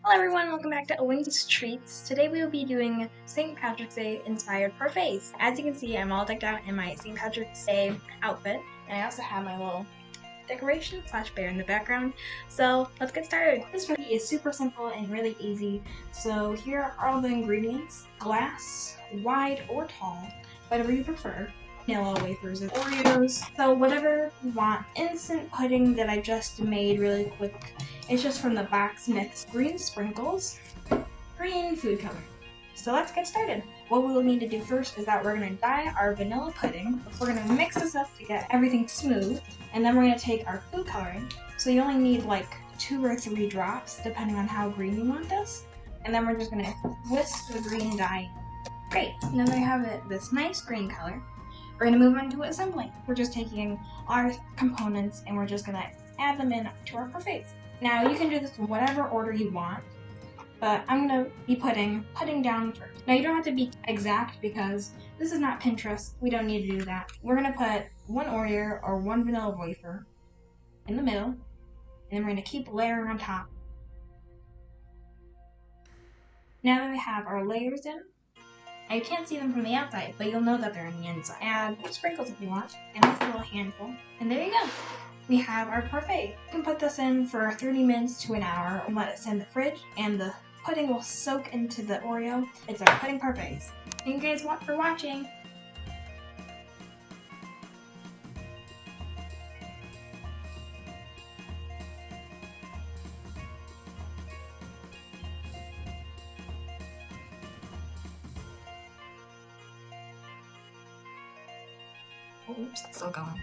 Hello everyone, welcome back to Owen's Treats. Today we will be doing St. Patrick's Day inspired parfaits. As you can see, I'm all decked out in my St. Patrick's Day outfit, and I also have my little decoration / bear in the background. So let's get started. This recipe is super simple and really easy. So here are all the ingredients: glass, wide or tall, whatever you prefer. Nilla, wafers, and Oreos. So whatever you want. Instant pudding that I just made really quick. It's just from the blacksmith's green sprinkles, green food coloring. So let's get started. What we will need to do first is that we're going to dye our vanilla pudding. We're going to mix this up to get everything smooth, and then we're going to take our food coloring. So you only need like 2 or 3 drops depending on how green you want this. And then we're just going to whisk the green dye. Great, now that I have this nice green color, we're going to move on to assembling. We're just taking our components and we're just going to add them in to our parfaits. Now you can do this in whatever order you want, but I'm going to be putting down first. Now you don't have to be exact because this is not Pinterest. We don't need to do that. We're going to put 1 Oreo or 1 vanilla wafer in the middle, and then we're going to keep layering on top. Now that we have our layers in, now you can't see them from the outside, but you'll know that they're in the inside. Add sprinkles if you want, and just a little handful, and there you go. We have our parfait. You can put this in for 30 minutes to an hour and let it sit in the fridge, and the pudding will soak into the Oreo. It's our pudding parfaits. Thank you guys for watching. Oops, it's still going.